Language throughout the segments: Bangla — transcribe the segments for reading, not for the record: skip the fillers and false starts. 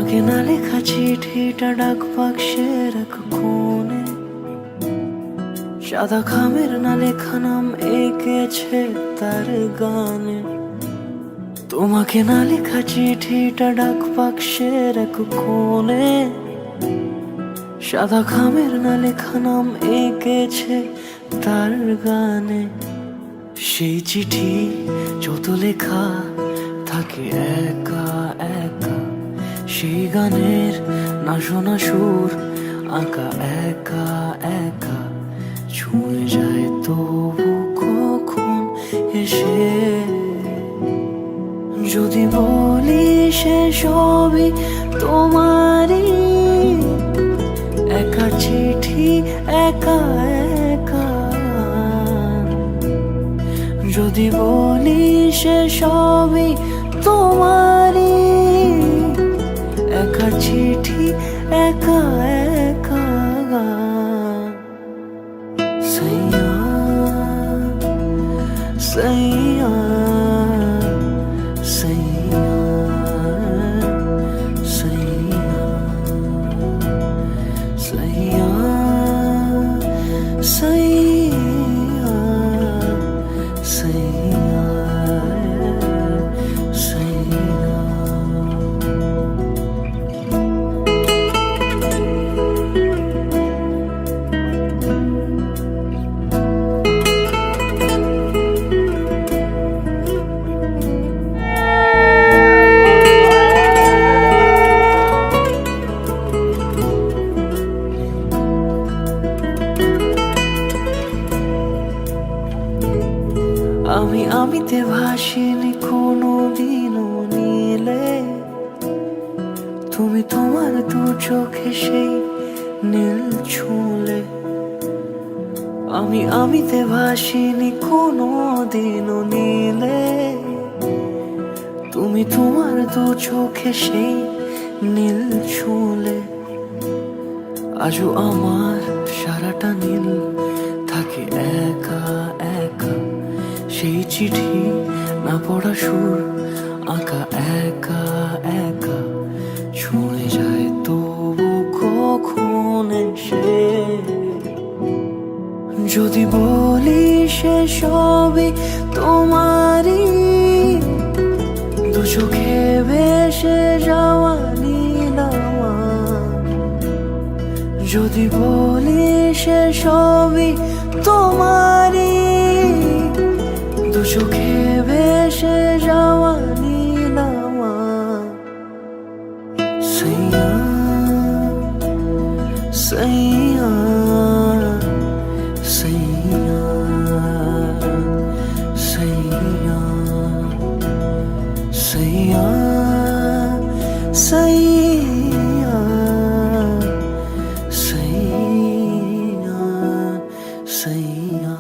তোমাকে না লেখা চিঠিটা ডাক বাক্সের এক কোণে, সাদা খামের না লেখা নাম এঁকেছে তার গানে। তোমাকে না লেখা চিঠিটা ডাক বাক্সের এক কোণে, সাদা খামের না লেখা নাম এঁকেছে তার গানে। সেই চিঠি যত লেখা থাকে একা একা, সেই গানের না শোনা সুর আঁকা একা একা, ছুঁয়ে যায় তবু কখন এসে। যদি বলি সে সবই তোমারই, একা চিঠি একা একা। যদি বলি সে সবই তোমারই, একা চিঠি একা একা। সাইয়া সাইয়া সাইয়া সাইয়া সাইয়া সাইয়া সাইয়া সাইয়া। আমিতে ভাসিনি কোনো দিনও নীলে, তুমি তোমার দু চোখে সেই নীল ছুঁলে। আমিতে ভাসিনি কোনো দিনও নীলে, তুমি তোমার দু চোখে সেই নীল ছুঁলে। আজও আমার সারাটা নীল থাকে একা একা, সেই চিঠি না পড়া সুর আঁকা একা একা, ছুঁয়ে যায় তবু কখন এসে। যদি বলি সে সবই তোমারই, দু চোখে ভেসে যাওয়া নীলামা। যদি বলি সে সবই তোমারই, দু চোখে ভেসে যাওয়া নীলামা। সাইয়া সাইয়া সাইয়া সাইয়া সাইয়া সাইয়া সাইয়া সাইয়া।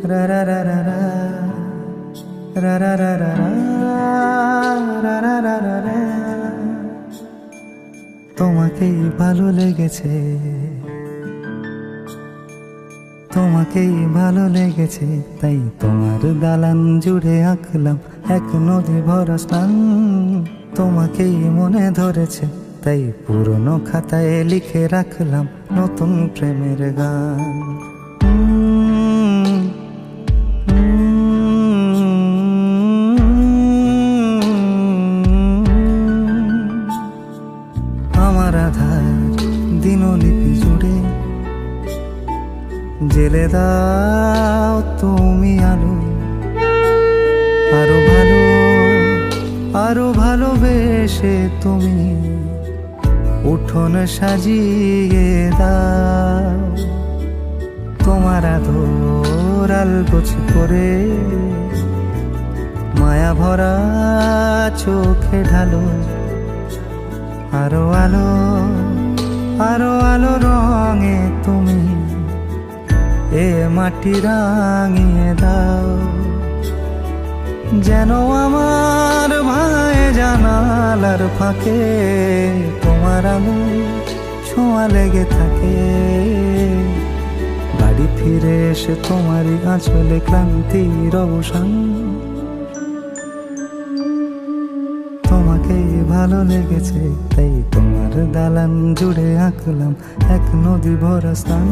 ra ra ra ra ra ra ra ra ra ra ra ra ra ra। তোমাকেই ভালো লেগেছে, তোমাকেই ভালো লেগেছে, তাই তোমার দালান জুড়ে আঁকলাম এক নদী ভরা স্নান। তোমাকেই মনে ধরেছে, তাই পুরনো খাতায় লিখে রাখলাম নতুন প্রেমের গান। আমার আধার দিনলিপি জুড়ে জেলে দাও তুমি আলো, আরো ভালো আরো ভালোবেসে তুমি উঠোন সাজিয়ে দাও। তোমার আদর আলগোছ করে মায়া ভরা চোখে ঢালো, আরো আলো আরো আলো রঙে তুমি এ মাটি রাঙিয়ে দাও। যেন আমার ভাই জানা জানালার ফাঁকে তোমার আলো ছোঁয়া লেগে থাকে। বাড়ি ফিরে এসে তোমারই আঁচলে ক্লান্তির অবসান। তোমাকেই ভালো লেগেছে তাই তোমার দালান জুড়ে আঁকলাম এক নদী ভরা স্থান।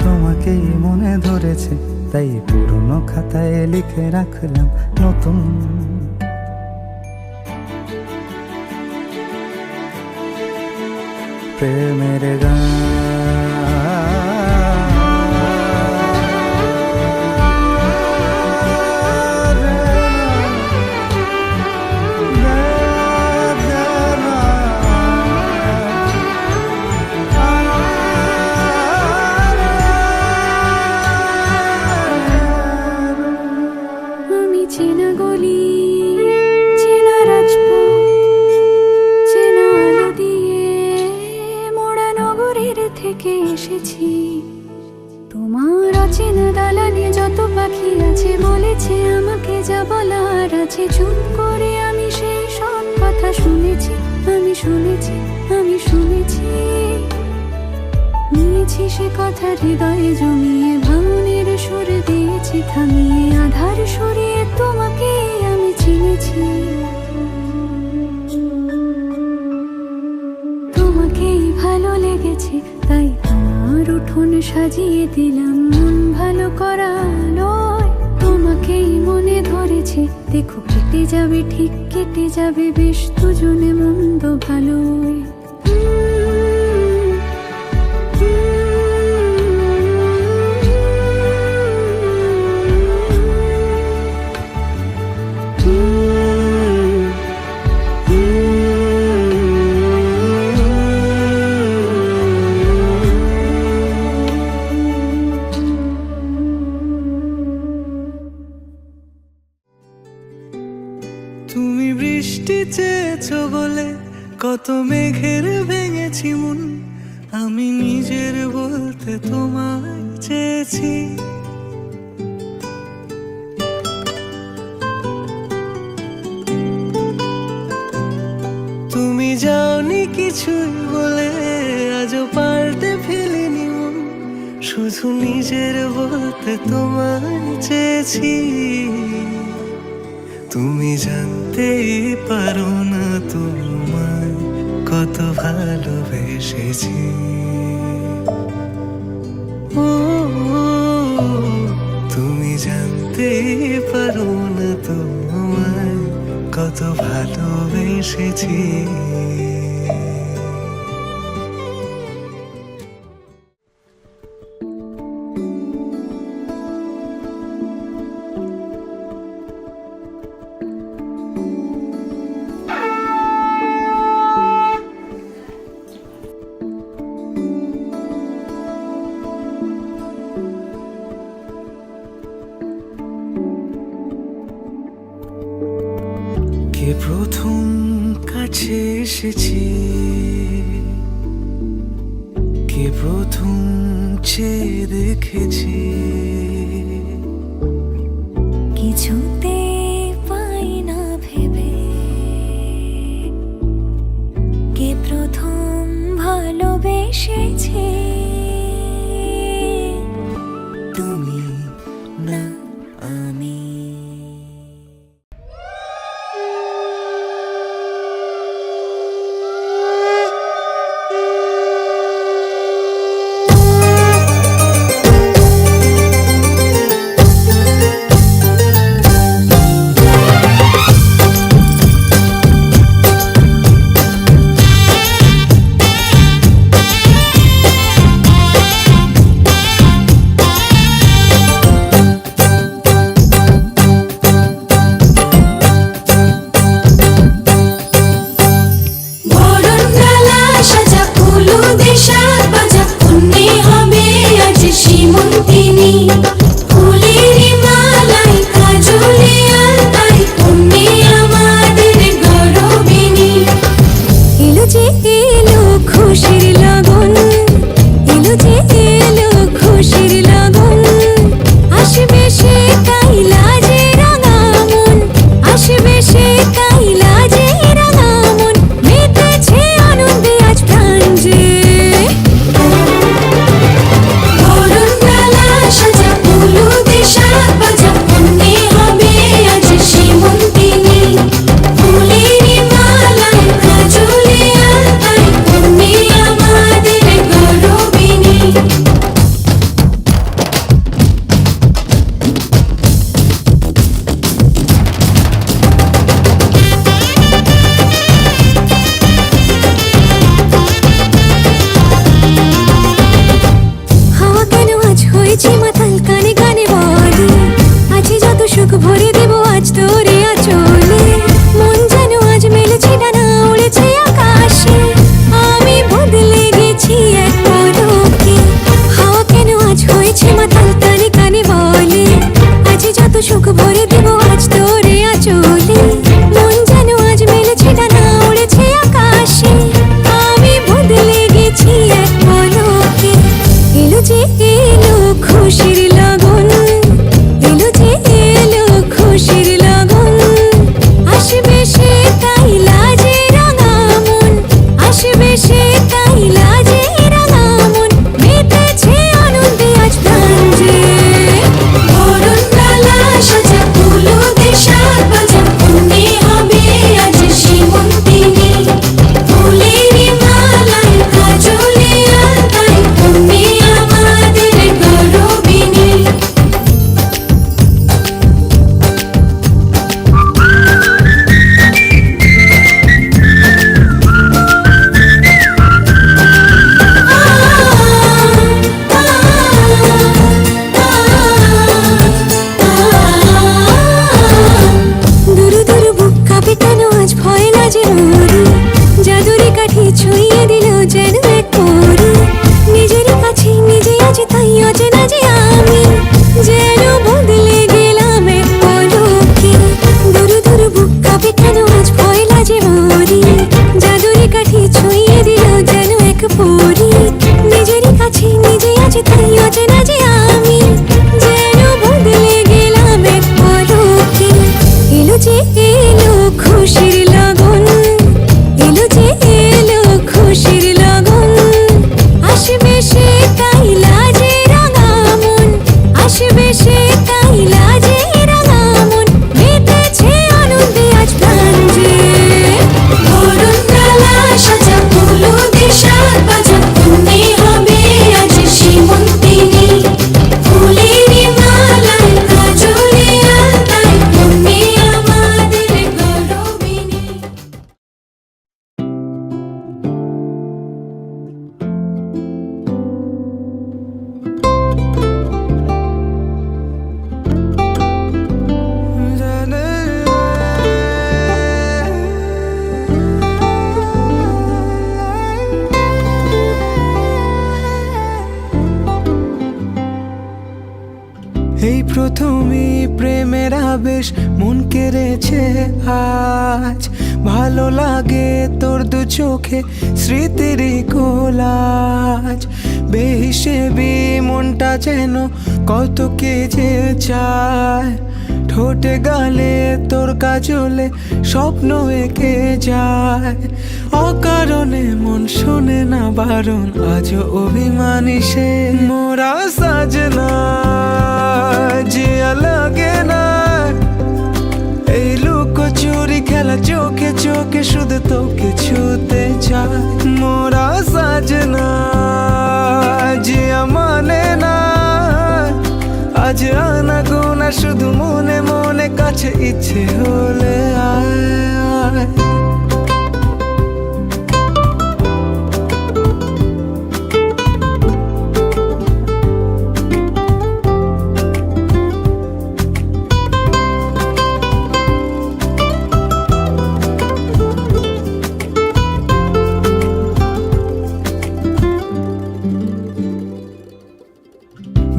তোমাকেই মনে ধরেছে তাই পুরনো খাতায় লিখে রাখলাম নতুন। প্রেমের গান চেনা গলি, চেনা রাজপথ, চেনা আলো দিয়ে মোড়া নগরের থেকে এসেছি। তোমার অচেনা দালানে যত পাখি আছে বলেছে আমাকে যা বলার আছে। চুপ করে আমি সেই সব কথা শুনেছি, আমি শুনেছি, আমি শুনেছি। নিয়েছি সে কথা হৃদয়ে জমিয়ে, ভাঙনের সুর দিয়েছি থামিয়ে, আধার সরিয়ে তোমাকে আমি চিনেছি। তোমাকেই ভালো লেগেছে তাই তোমার উঠোন সাজিয়ে দিলাম মন ভালো করা আলোয়। তোমাকেই মনে ধরেছে দেখো কেটে যাবে, ঠিক কেটে যাবে বেশ দুজনে মন্দ ভালোই। তুমি বৃষ্টি চেয়েছো বলে কত মেঘের ভেঙেছি মন। আমি নিজের বলতে তোমায় চেয়েছি। তুমি যাওনি কিছুই বলে আজও পাল্টে ফেলিনি মন। শুধু নিজের বলতে তোমায় চেয়েছি। তুমি জানতেই পারো না তোমায় কত ভালোবেসেছি। ও তুমি জানতেই পারো না তোমায় কত ভালোবেসেছি। কে প্রথম কাছে এসেছি, কে প্রথম চেয়ে দেখেছি। কিছুতে পাই না ভেবে কে প্রথম ভালোবেসেছে। তুমি না আমি। যে মরি জাদুরি কাঠি ছুঁয়ে দিল যেন এক পরি নিজেরই কাছে নিজে আছি তাই অচেনা যে আমি যেন বদলে গেলাম এক পলকে দূর দূর বুক কাঁপে কেন আজ পয়লা যে মরি জাদুরি কাঠি ছুঁয়ে দিল যেন এক পরি নিজেরই কাছে নিজে আছি তাই অচেনা যে আমি যেন বদলে গেলাম এক পলকে এলো যে এলো খুশির লগন এলো যে এলো খুশির লগন আসবে সে তাই লাজে রাঙা মন আসবে সে তাই লাজে রাঙা মন মেতেছে আনন্দে আজ প্রাণ যে বরণ ডালা সাজা হলুদে সাত বাজা তুমি হবে আজ সীমন্তিনী ফুলেরই মালায় কাজলে আলতায় তুমি আমাদের গৌরবিনী। এই প্রথমে প্রেমের আবেশ মন কেড়েছে আজ ভালো লাগে তোর দু চোখে স্মৃতির কোলাজ বেহিসেবি মনটা যেন কত কে যে চায় ঠোঁটে গালে তোর কাজলে স্বপ্ন এঁকে যায় অকারণে মন শোনে না বারণ আজও অভিমানী সে মোরা সাজনা জিয়া লাগে না এই লুকোচুরি খেলা চোখে চোখে শুধু তোকে ছুতে চায় মোরা সাজনা জিয়া মানে না আজ আনা গোনা শুধু মনে মনে কাছে ইচ্ছে হলে আয়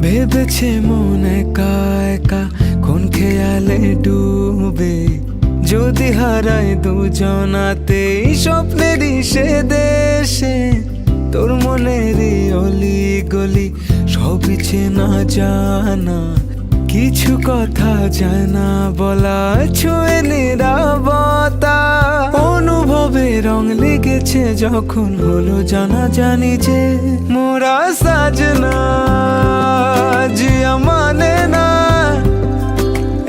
ভেবেছে মন একা একা কোন খেয়ালে ডুবে যদি হারায় দুজনাতেই স্বপ্নেরই সে দেশে তোর মনেরই অলি গলি সবই চেনা জানা কিছু কথা জানা বলা ছুঁয়ে নিরাপত্তা অনুভবে রং লেগেছে যখন হলো জানা জানি যে মোরা সাজনা জিয়া মানে না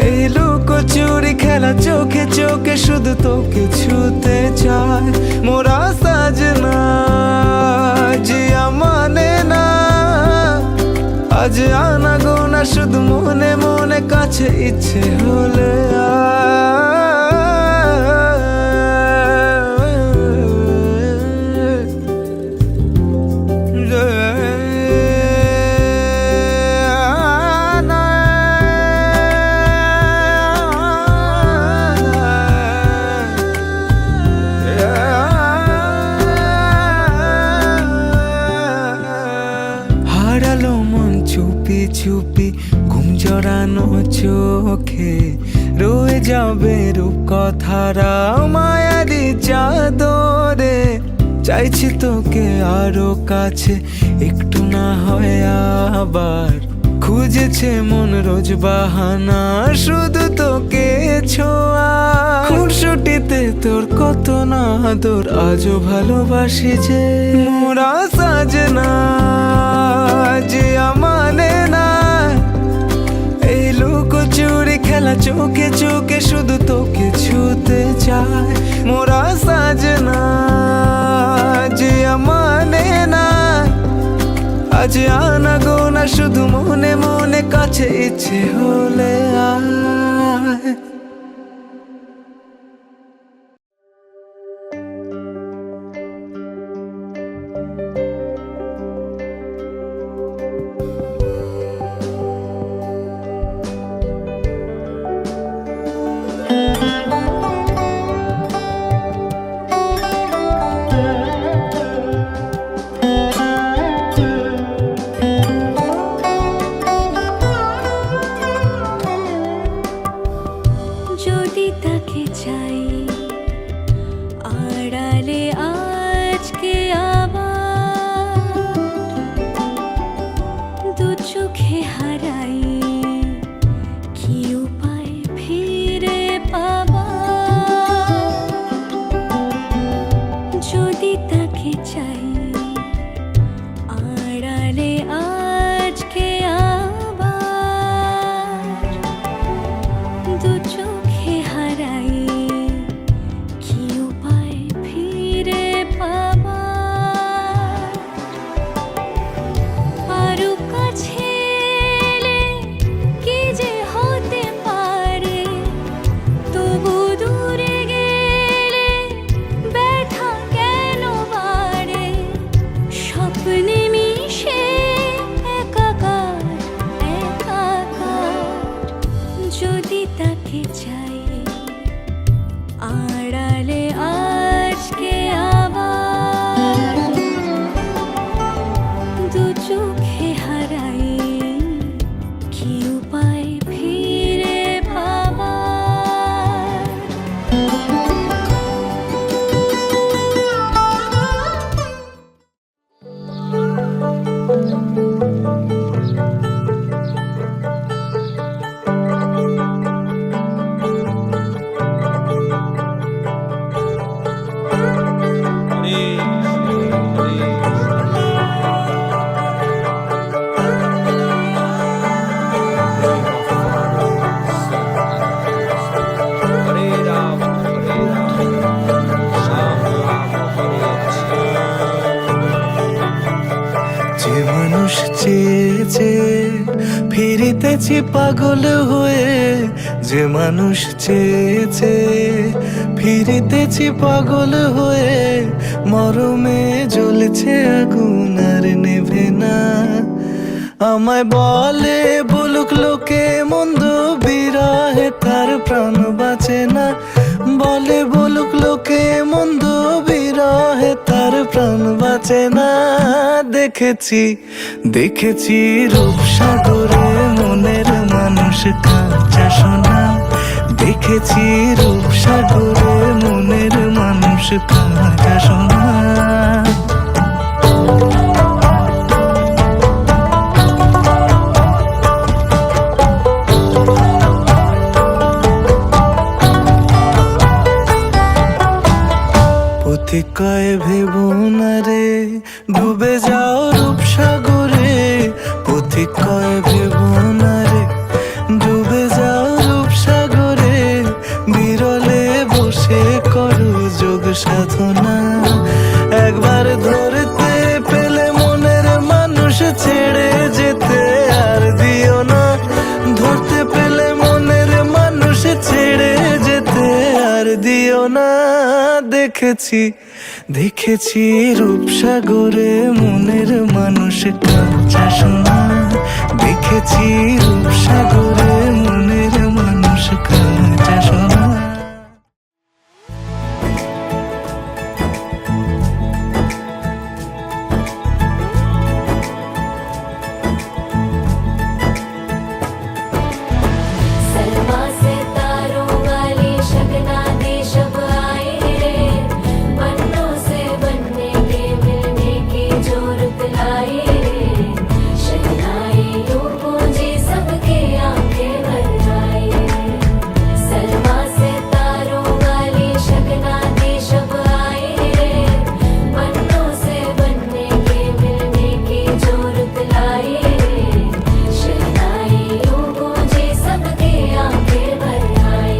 এই লুকোচুরি খেলা চোখে চোখে শুধু তোকে ছুতে চায় মোরা সাজনা জিয়া মানে না আজ আনা গোনা শুধু মনে মনে কাছে ইচ্ছে হলে হারালো মন চুপি চুপি ঘুম জড়ানো চোখে রয়ে যাবে রূপ কথারা মায়ারি চাদরে চাইছি তোকে আরো কাছে একটু না হয় আবার খুঁজেছে মন রোজ বাহানা শুধু তোকে ছোঁয়া খুনসুটিতে তোর কত না আদর আজও ভালোবাসি যে মোরা সাজনা জিয়া মানে না এই লুকোচুরি খেলা চোখে চোখে শুধু তোকে ছুতে চায় মোরা সাজনা জিয়া মানে না আজ আনা গোনা শুধু মনে মনে কাছে ইচ্ছে হলে আয় আড়ালে আজকে আবার দু চোখে হারাই কি উপায় ফিরে পাবার যদি তাকে চাই আড়ালে আজকে আবার দু চোখে হারাই কি উপায় ফিরে পাবার আরো কাছে এলে কি যে হতে পারে তবু দূরে গেলে ব্যথা কেন বাড়ে স্বপ্নে মিশে একাকার একাকার যদি তাকে চাই আড়ালে আজকে আবার দু চোখে হারাই কি উপায় ফিরে পাবার যে মানুষ চেয়েছে ফিরিতেছি পাগল হয়ে যে মানুষ চেয়েছে ফিরিতেছি পাগল হয়ে মরমে জ্বলছে আগুন আর নেভে না আমায় বলে বলুক লোকে মন্দ বিরহে তার প্রাণ বাঁচে না বলে বলুক লোকে মন্দ বিরহে তার প্রাণ বাঁচে না দেখেছি দেখেছি রূপসাগরে মনের মানুষ কাঁচা সোনা দেখেছি রূপসাগরে মনের মানুষ কাঁচা সোনা পথিক কয় ভেবো না রে ডুবে যাও রূপসাগরে পথিক কয় ভেবো না রে ডুবে যাও রূপসাগরে বিরলে বসে করো যোগ সাধনা একবার ধরতে পেলে মনের মানুষ ছেড়ে যেতে আর দিও না ধরতে পেলে মনের মানুষ ছেড়ে যেতে আর দিও না দেখেছি দেখেছি রূপসাগরে মনের মানুষ কাঁচা সোনা দেখেছি রূপসাগরে মনের মানুষ কাঁচা সোনা सलमा से तारों वाली शगना दे शब आए रे बन्नों से बनने के मिलने की जो रुत लाए रे शहनाई यूं गूंजी सबके आंखें भर आई सलमा से तारों वाली शगना दे शब आए रे बन्नों से बनने के मिलने की जो रुत लाए रे शहनाई यूं गूंजी सबके आंखें भर आई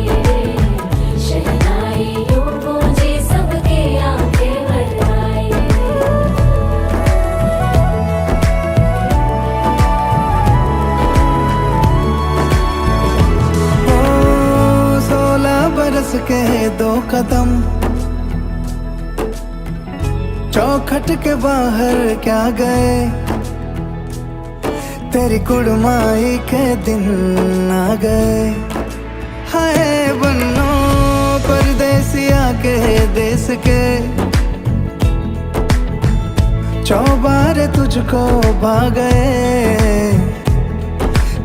शहनाई यूं गूंजी सबके आंखें भर आई ओ 16 बरस के 2 कदम चौखट के बाहर क्या गए तेरी कुड़माई के दिन आ गए हाय बन्नो परदेसिया के देश के चौबारे तुझको भा गए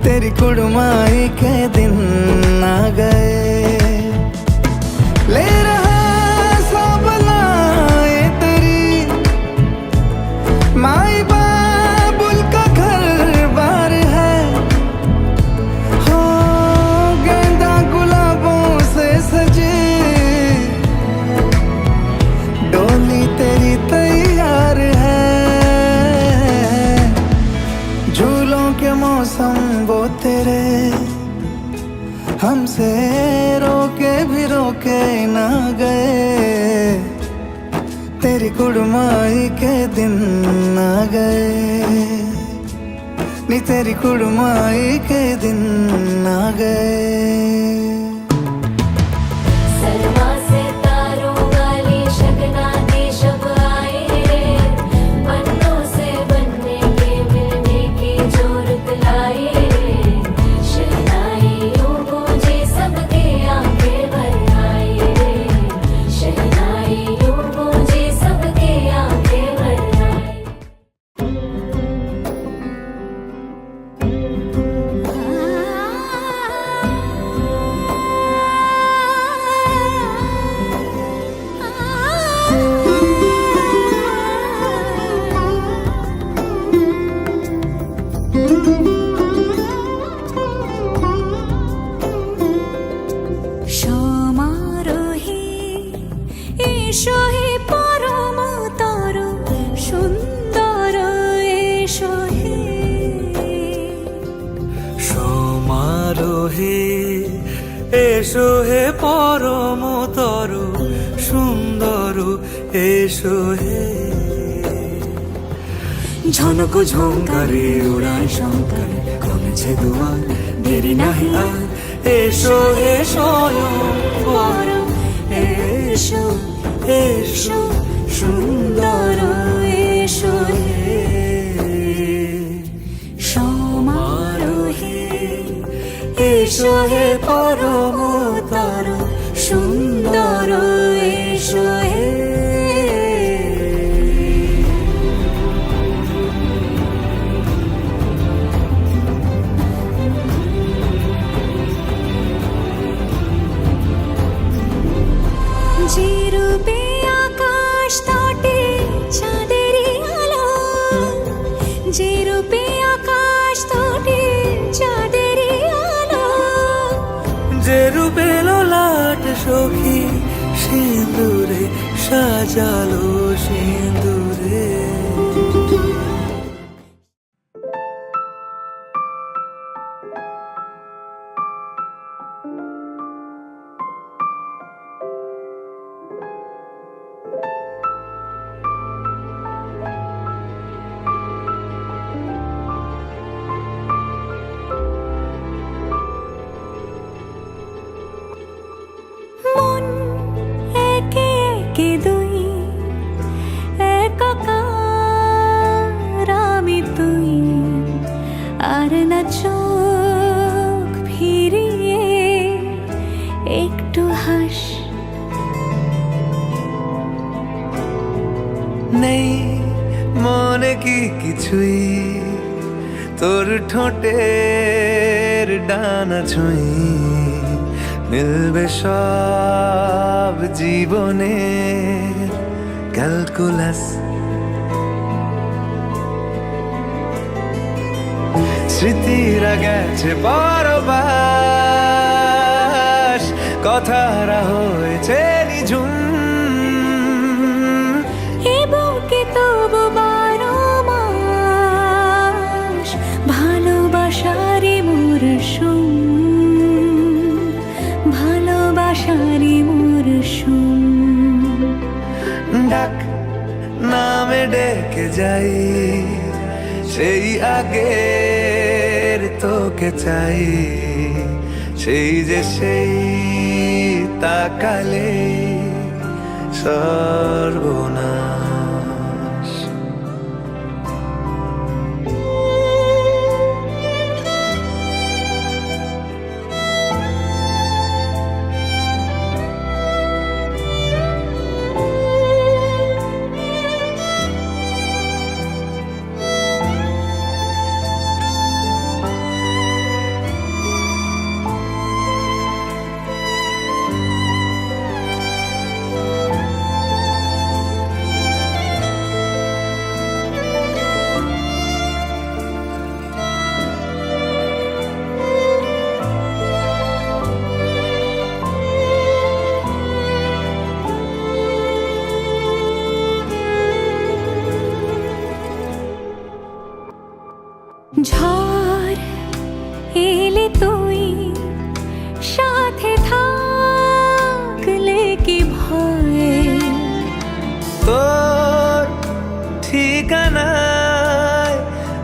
तेरी कुड़माई के दिन आ गए ले रहा सब से रोके भी रोके ना गए, तेरी कुड़माई के दिन आ गए, नी तेरी कुड़माई के दिन आ गए। सरमा से तारों वाली शगना दी शब आए रे, पन्नों से बनने के मिलने की जोरत लाए रे, शहनाइयों गूंजे सबके आंखें भर आए रे, शहनाइयों गूंजे सबके आंखें भर आए। সমারোহে এসো হে পরম তর সুন্দর এসো হে, সমারোহে এসো হে পরমতর সুন্দর এসো হে। ঝনক ঝঙ্কারে উড়ায় শঙ্কার কমেছে দুয়ার, দেরি নাহি আর এসো হে স্বয়ংবর, এসো এসো সুন্দর এসো হে। সমারোহে এসো হে পরমতর সুন্দর এসো হে। যে রূপে আকাশ তটে চাঁদেরই আলো, যে রূপে আকাশ তটে চাঁদেরই আলো, যে রূপে ললাট সখী সিঁদুরে সাজালো সিঁদুরে। মন একে একে দুই, একাকার আমি তুই, আর না চোখ ফিরিয়ে একটু হাস। নেই মনে কি কিছুই, তোর ঠোঁটের ডানা ছুঁই, মিলবে সব জীবনে ক্যালকুলাস। স্মৃতিরা গেছে পরবাস, কথারা হয়েছে নিঝুম, এ বুকে তবু 12 মাস ভালোবাসারই মরশুম, ভালোবাসারই মরশুম। ডাক নামে ডেকে যাই, সেই আগের তোকে চাই, সেই যে সেই তাকালে সর্বনাশ। ঝড় এলে তুই সাথে ঠিকানায়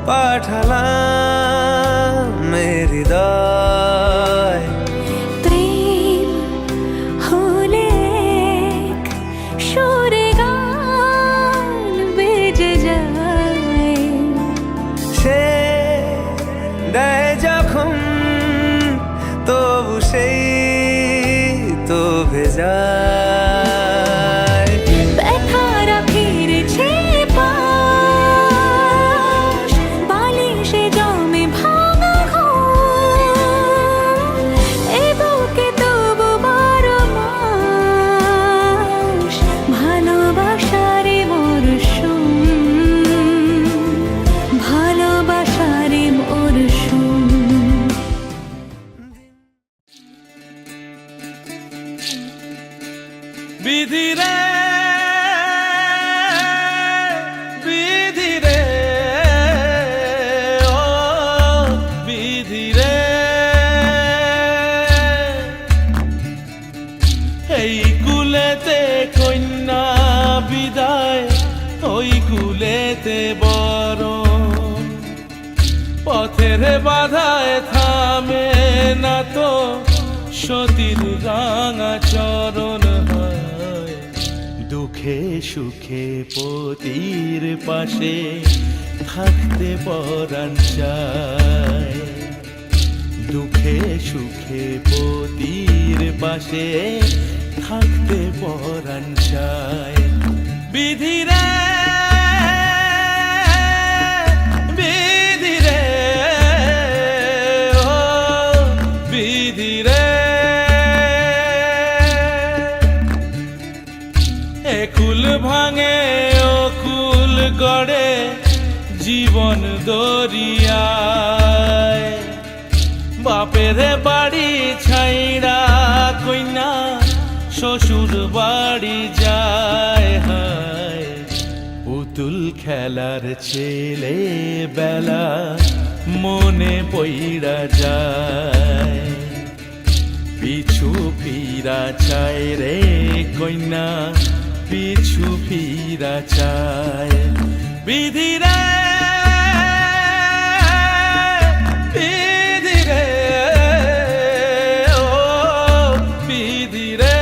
পাঠালাম হৃদয়। প্রেম হলে এক সুরে গান বেজে যায়, সে দেয় যখন তবু সেই তো ভেজায়। ব্যথারা ফিরেছে পাশ, বালিশে জমে ভাঙা ঘুম, এ বুকে তবু বারো মাস ভালোবাসারে মরশুম, ভালোবাসারে মরশুম। বিধি রে বিধি রে ও বিধি রে, এই কুলেতে কন্যা বিদায়, ওই কুলেতে বরণ, পথের বাধায় থামে না তো সতীর রাঙা চরণ হয়। দুঃখে সুখে পতির পাশে থাকতে পরাণ চায়, দুঃখে সুখে পতির পাশে থাকতে পরাণ চায়। বিধি রে বিধি রে ও বিধি রে, একুল ভাঙে অকুল গড়ে জীবন দরিয়ায়, বাপের বাড়ি ছাইড়া কইনা শ্বশুর বাড়ি যায়। হায় পুতুল খেলার ছেলে বেলা মনে পইড়া যায়, পিছু ফিরা চায় রে কইনা পিছু ফিরা চায়। বিধি রে বিধি রে ও বিধি রে।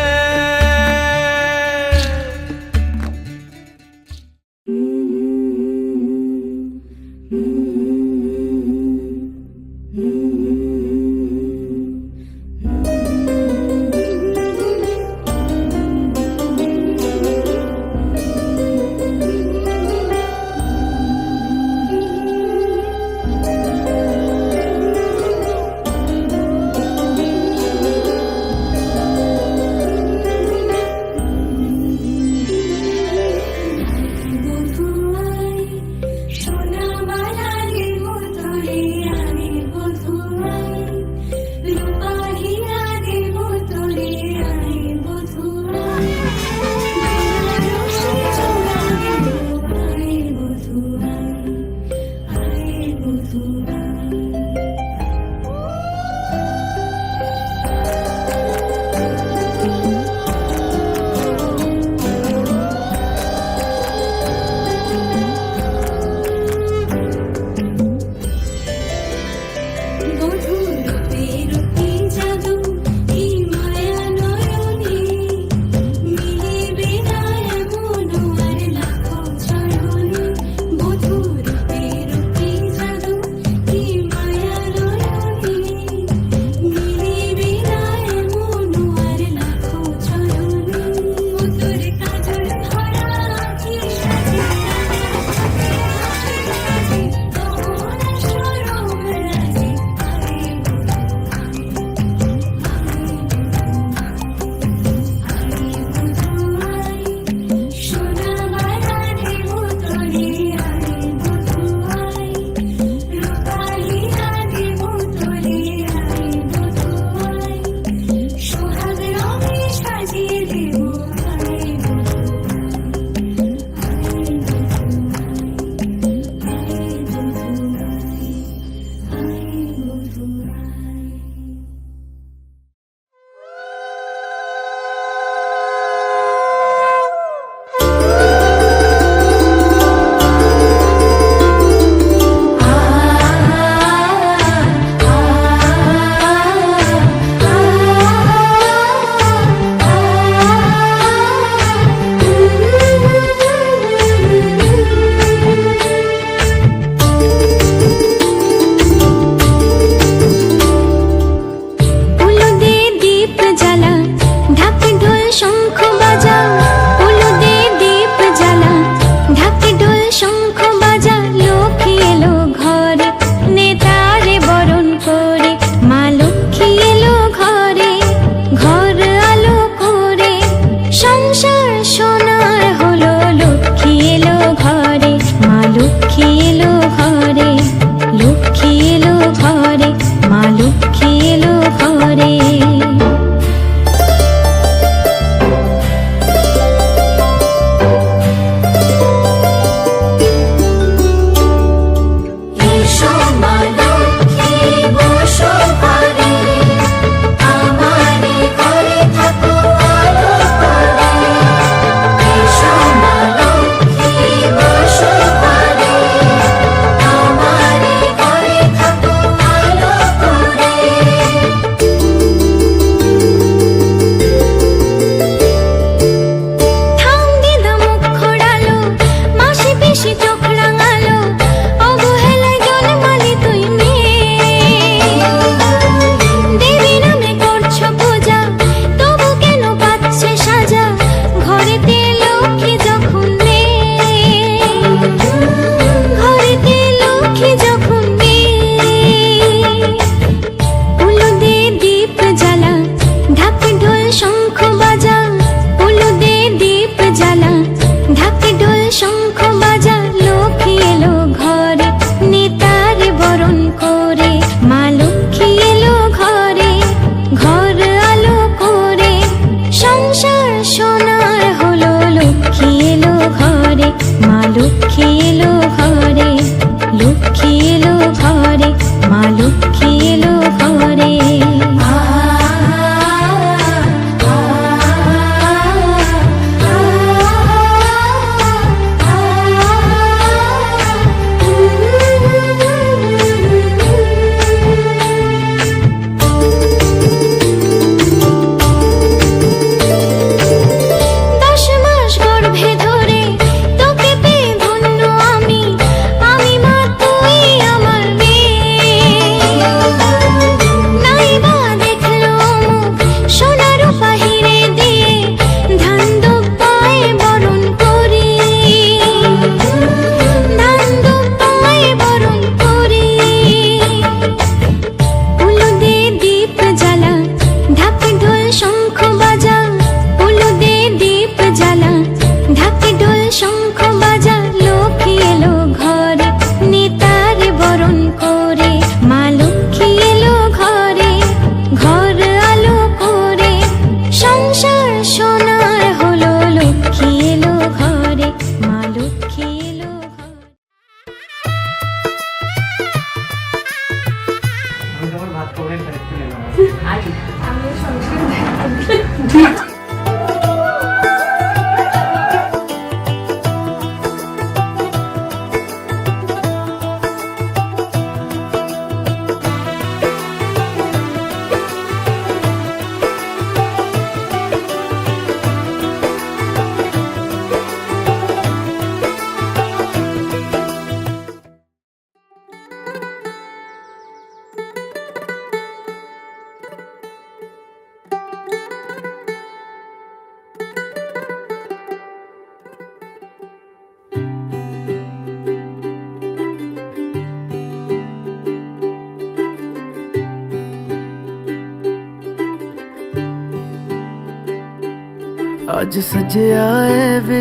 आज सजया है वे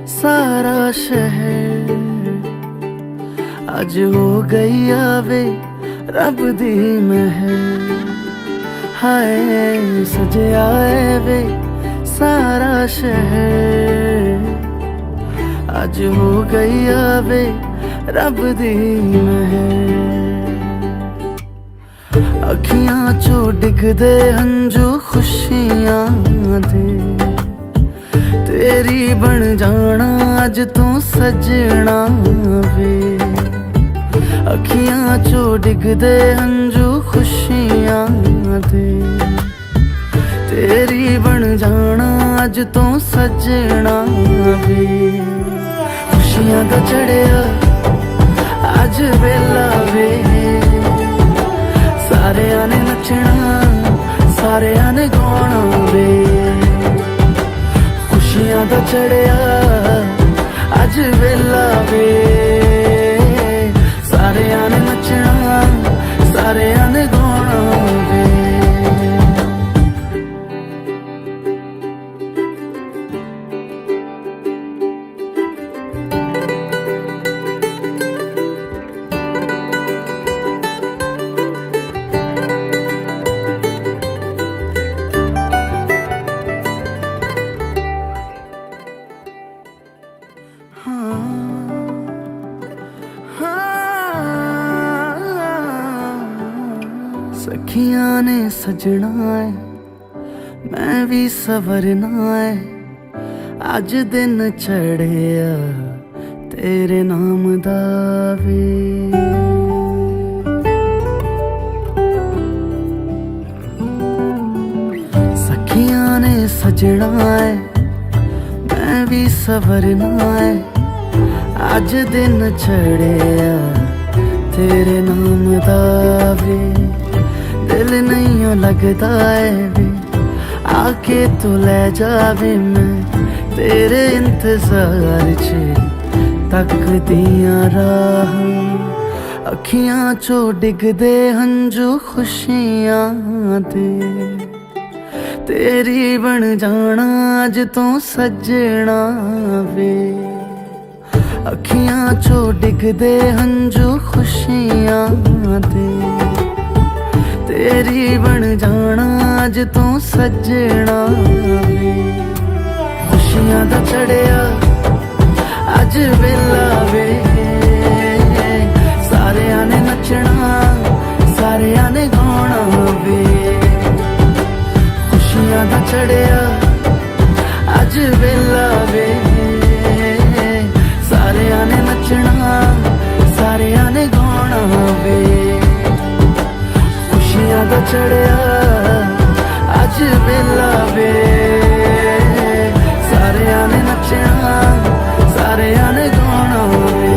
सारा शहर, आज हो गई आवे रब दी महर। हाय सजया है वे सारा शहर, आज हो गई आवे रब दी महर। अखियां चो डिगदे हंजू खुशियां दे, तेरी बन जाना अज तू सजना वे। अखियां चो डिगदे हंजू खुशियां दे, तेरी बन जाना अज तू सजना वे। खुशियां दा चढ़िया अज वेला वे, सारेयां ने नचना सारेयां ने गाना वे। खुशियां दा चढ़िया अज वेला वे, सारेयां ने नचना सारेयां ने गाना वे। सखियां ने सजना है मैं भी सवरना है, अज दिन चढ़िया तेरे नाम दा वे। सखियां ने सजना है मैं भी सवरना है, अज दिन चढ़िया तेरे नाम दा वे। दिल नहीं लगता है वे आके तू ले जावे, मैं तेरे इंतजार च तकदियां राह। अखियां चो डिगदे हंजू खुशियां दे, तेरी बन जाना अज तू सजना वे। अखियां चो डिगदे हंजू खुशियां दे, तेरी बन जाना अज तू सजना वे। खुशियां दा चढ़िया अज वेला वे, सारेयां ने नचना सारेयां ने गाना वे। खुशियां दा चढ़िया अज वेला वे, सारेयां ने नचना सारेयां ने गाना वे। खुशियां दा चढ़िया अज वेला वे, सारेयां ने नचना सारेयां ने गाना वे।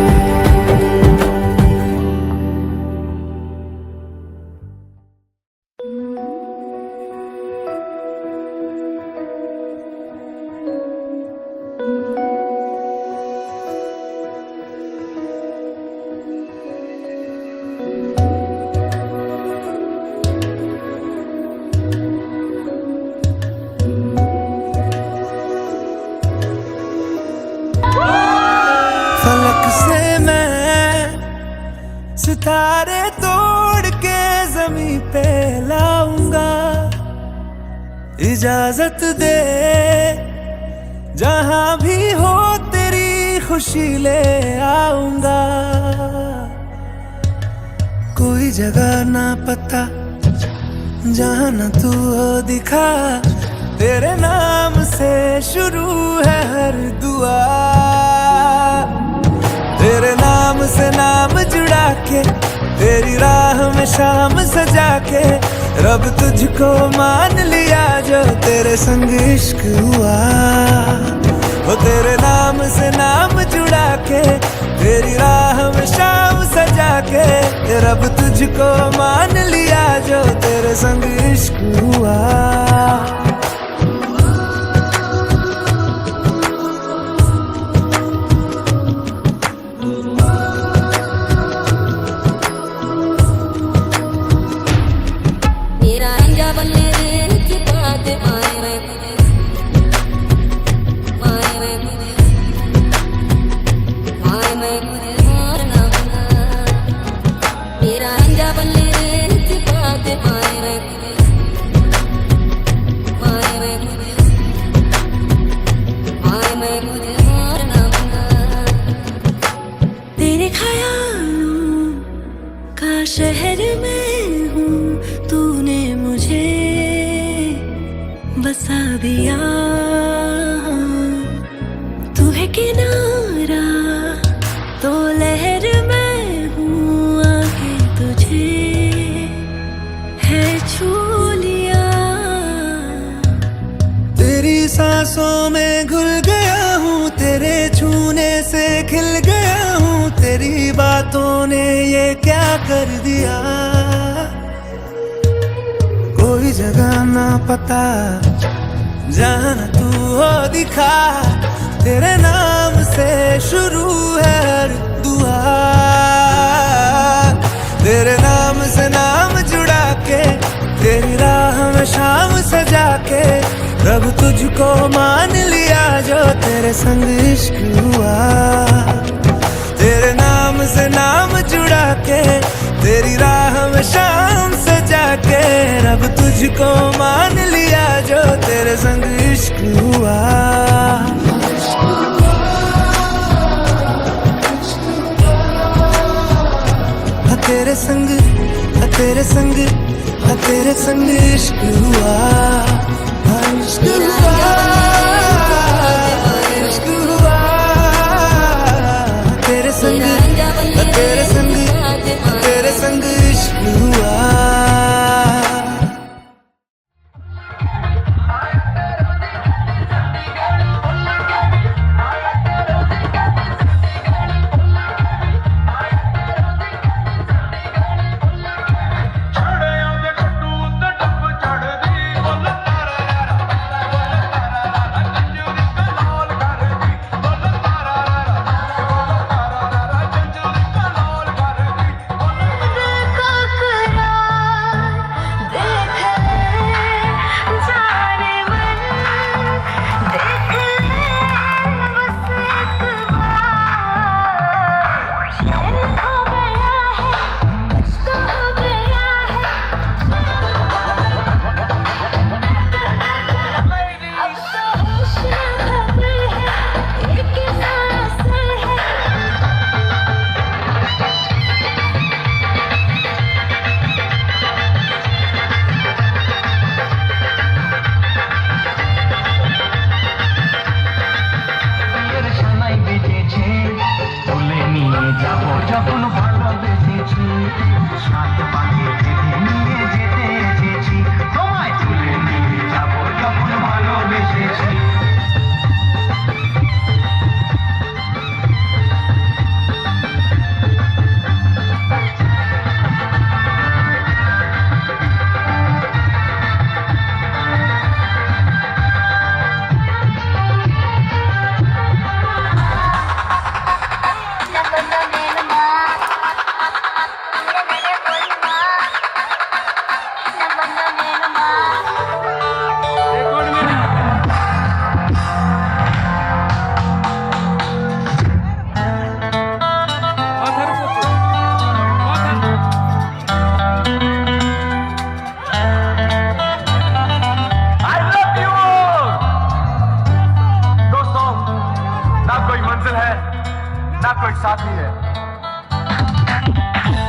सितारे तोड़ के जमीन पे लाऊंगा, इजाजत दे जहां भी हो तेरी खुशी ले आऊंगा। कोई जगह ना पता जहां न तू हो दिखा, तेरे नाम से शुरू है हर दुआ। तेरे नाम से नाम जुड़ा के, तेरी राह में शाम सजा के, रब तुझको मान लिया जो तेरे संग इश्क हुआ। वो तेरे नाम से नाम जुड़ा के, तेरी राह में शाम सजा के, रब तुझको मान लिया जो तेरे संग इश्क हुआ। सा दिया तू है किनारा तो लहर मैं हूँ आगे तुझे है छू लिया तेरी सांसों में घुल गया हूँ तेरे छूने से खिल गया हूँ तेरी बातों ने ये क्या कर दिया कोई जगह ना पता जहाँ तू हो दिखा तेरे नाम से शुरू है हर दुआ तेरे नाम से नाम जुड़ा के तेरी राह में शाम सजा के रब तुझको मान लिया जो तेरे संग इश्क हुआ तेरे नाम से नाम जुड़ा के तेरी राह में शाम सजा के रब तुझको मान लिया जो तेरे संग इश्क हुआ तेरे संग तेरे संग तेरे संग इश्क हुआ इश्क हुआ इश्क हुआ तेरे संग तेरे संग तेरे संग इश्क हुआ ना कोई साथी है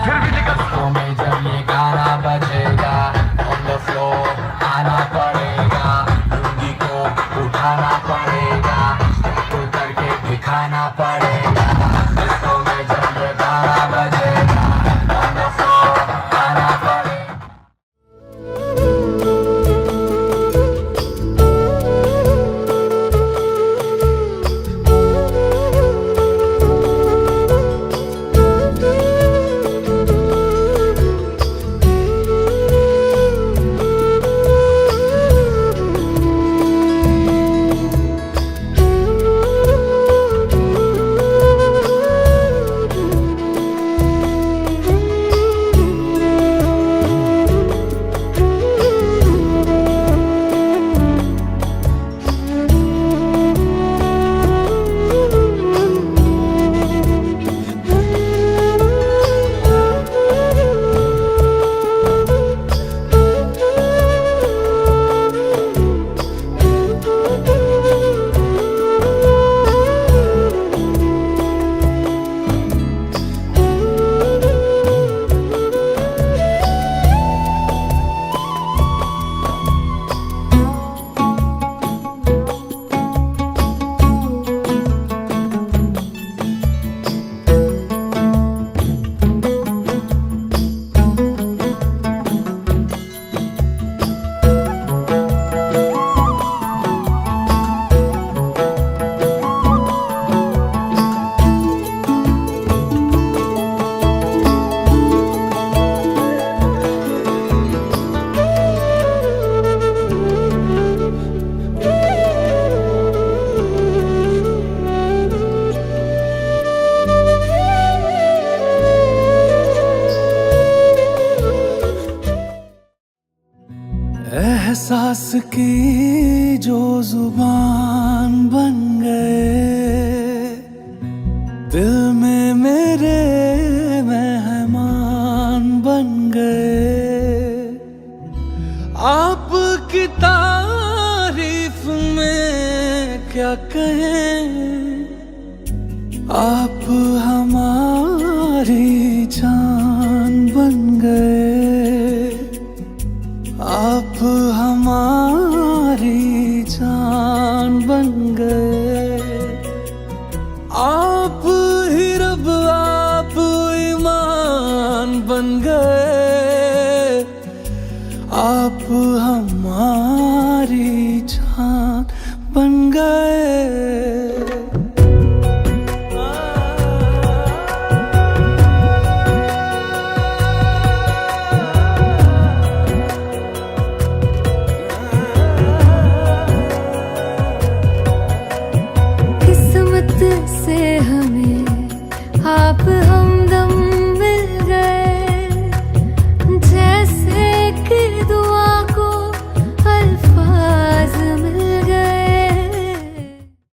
फिर भी निकल में जब ये गाना बजेगा ऑन द फ्लोर आना पड़ेगा लुंगी को उठाना पड़ेगा उतर के दिखाना पड़ेगा डिस्को में जब ये गाना बजेगा ऑन द फ्लोर आना पड़ेगा की जो जुबान बन गए, दिल में मेरे मेहमान बन गए। आपकी तारीफ में क्या कहें, आप हमारी जान